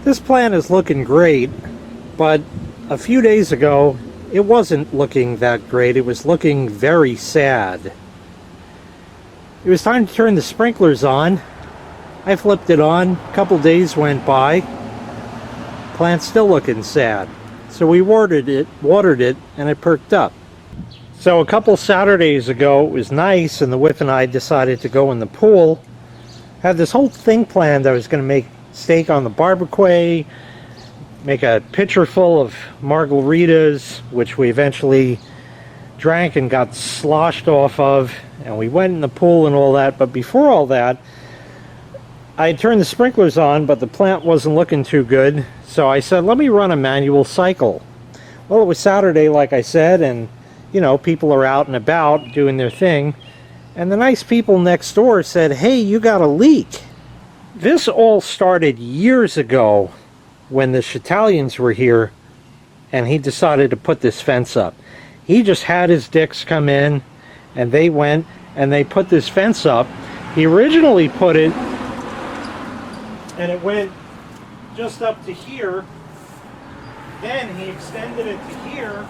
This plant is looking great, but a few days ago it wasn't looking that great. It was looking very sad. It was time to turn the sprinklers on. I flipped it on. A couple days went by. Plant's still looking sad. So we watered it, and it perked up. So a couple Saturdays ago, it was nice, and the wife and I decided to go in the pool. Had this whole thing planned. I was going to make steak on the barbecue, make a pitcher full of margaritas, which we eventually drank and got sloshed off of, and we went in the pool and all that. But before all that, I had turned the sprinklers on, but the plant wasn't looking too good, so I said, let me run a manual cycle. Well, it was Saturday, like I said, and you know, people are out and about doing their thing, and the nice people next door said, hey, you got a leak. This all started years ago when the Shetalians were here, and he decided to put this fence up. He just had his dicks come in, and they went and they put this fence up. He originally put it, and it went just up to here. Then he extended it to here,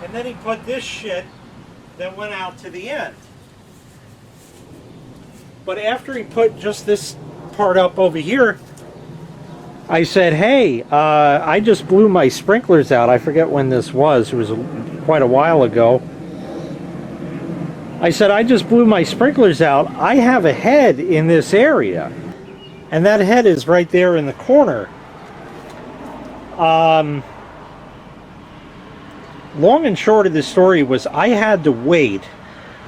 and then he put this shit that went out to the end. But after he put just this part up over here, I said, hey, I just blew my sprinklers out. I forget when this was. It was quite a while ago. I said, I just blew my sprinklers out. I have a head in this area. And that head is right there in the corner. Long and short of the story was I had to wait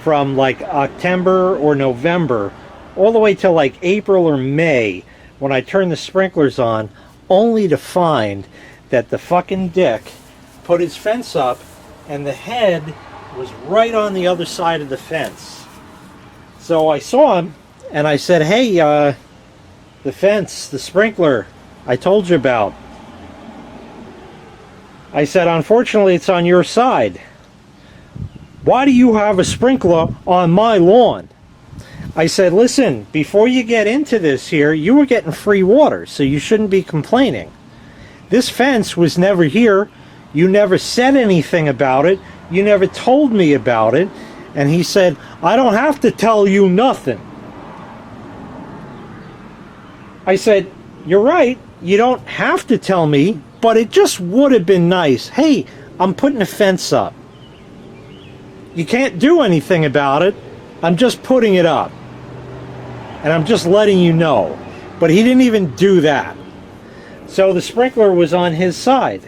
from like October or November all the way till like April or May when I turned the sprinklers on, only to find that the fucking dick put his fence up and the head was right on the other side of the fence. So I saw him and I said, hey, the fence, the sprinkler I told you about. I said, unfortunately, it's on your side. Why do you have a sprinkler on my lawn? I said, listen, before you get into this here, you were getting free water, so you shouldn't be complaining. This fence was never here. You never said anything about it. You never told me about it. And he said, I don't have to tell you nothing. I said, you're right. You don't have to tell me, but it just would have been nice. Hey, I'm putting a fence up. You can't do anything about it. I'm just putting it up. And I'm just letting you know. But he didn't even do that. So the sprinkler was on his side.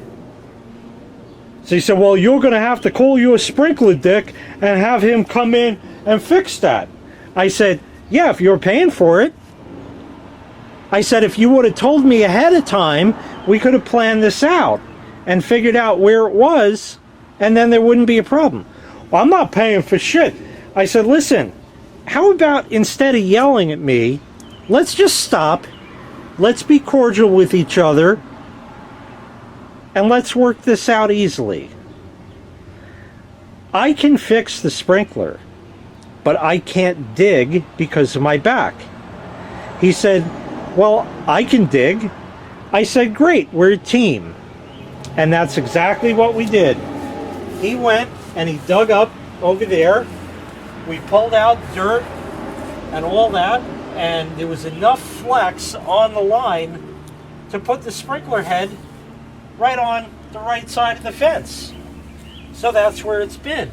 So he said, well, you're going to have to call you a sprinkler dick and have him come in and fix that. I said, yeah, if you're paying for it. I said, if you would have told me ahead of time, we could have planned this out and figured out where it was, and then there wouldn't be a problem. Well, I'm not paying for shit. I said, listen, how about instead of yelling at me, let's just stop, let's be cordial with each other, and let's work this out easily. I can fix the sprinkler, but I can't dig because of my back. He said, well, I can dig. I said, great, we're a team. And that's exactly what we did. He went and he dug up over there. We pulled out dirt and all that, and there was enough flex on the line to put the sprinkler head right on the right side of the fence. So that's where it's been.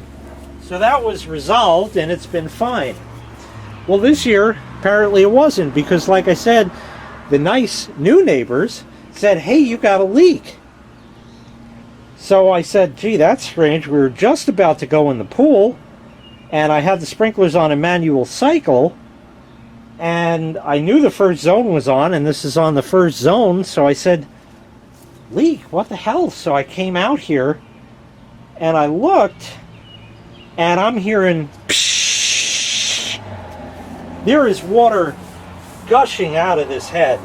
So that was resolved, and it's been fine. Well, this year, apparently it wasn't, because like I said, the nice new neighbors said, hey, you got a leak. So I said, gee, that's strange. We were just about to go in the pool, and I had the sprinklers on a manual cycle, and I knew the first zone was on, and this is on the first zone, so I said, leak, what the hell? So I came out here, and I looked, and I'm hearing, psh, there is water gushing out of this head.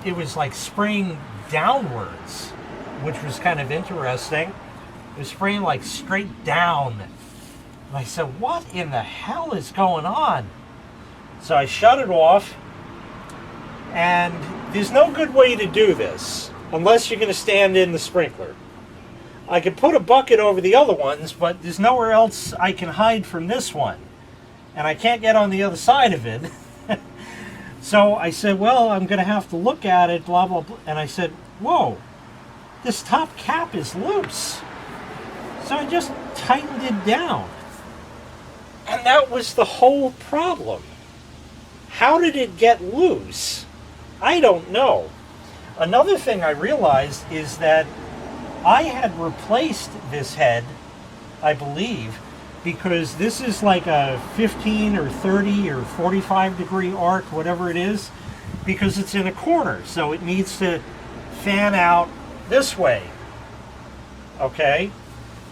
It was like spraying downwards, which was kind of interesting. It was spraying like straight down. And I said, what in the hell is going on? So I shut it off, and there's no good way to do this unless you're going to stand in the sprinkler. I could put a bucket over the other ones, but there's nowhere else I can hide from this one. And I can't get on the other side of it. So I said, well, I'm going to have to look at it, blah, blah, blah. And I said, whoa, this top cap is loose. So I just tightened it down. And that was the whole problem. How did it get loose? I don't know. Another thing I realized is that I had replaced this head, I believe, because this is like a 15 or 30 or 45 degree arc, whatever it is, because it's in a corner, so it needs to fan out this way, okay,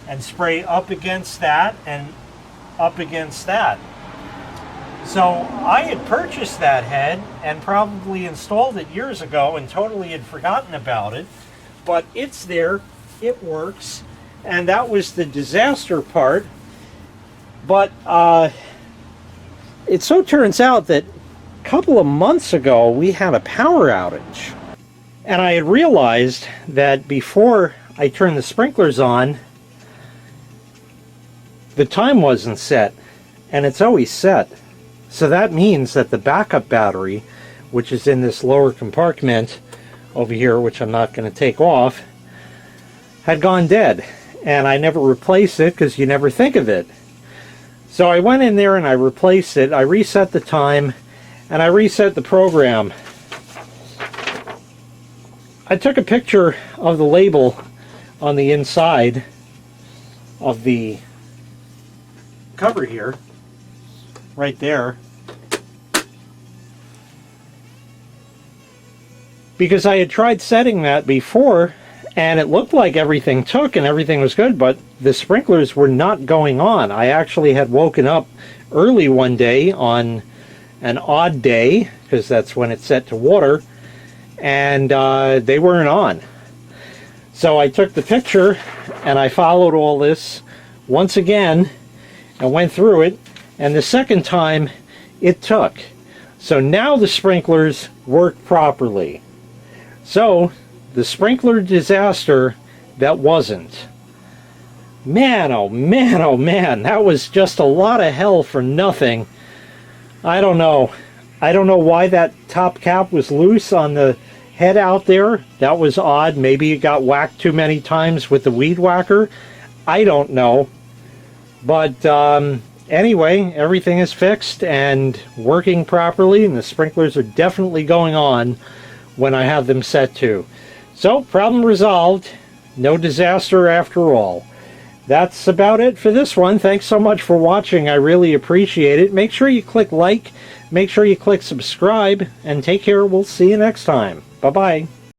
and spray up against that and up against that. So I had purchased that head and probably installed it years ago and totally had forgotten about it, but it's there, it works, and that was the disaster part. But it so turns out that a couple of months ago we had a power outage. And I had realized that before I turned the sprinklers on, the time wasn't set, and it's always set. So that means that the backup battery, which is in this lower compartment over here, which I'm not going to take off, had gone dead. And I never replaced it because you never think of it. So I went in there and I replaced it. I reset the time and I reset the program. I took a picture of the label on the inside of the cover here, right there, because I had tried setting that before and it looked like everything took and everything was good, but the sprinklers were not going on. I actually had woken up early one day on an odd day, because that's when it's set to water, and they weren't on. So I took the picture and I followed all this once again and went through it, and the second time it took. So now the sprinklers work properly. So the sprinkler disaster that wasn't. Man, oh man, oh man, that was just a lot of hell for nothing. I don't know. I don't know why that top cap was loose on the head out there. That was odd. Maybe it got whacked too many times with the weed whacker. I don't know. But anyway, everything is fixed and working properly, and the sprinklers are definitely going on when I have them set to. So, problem resolved. No disaster after all. That's about it for this one. Thanks so much for watching. I really appreciate it. Make sure you click like, make sure you click subscribe, and take care. We'll see you next time. Bye-bye.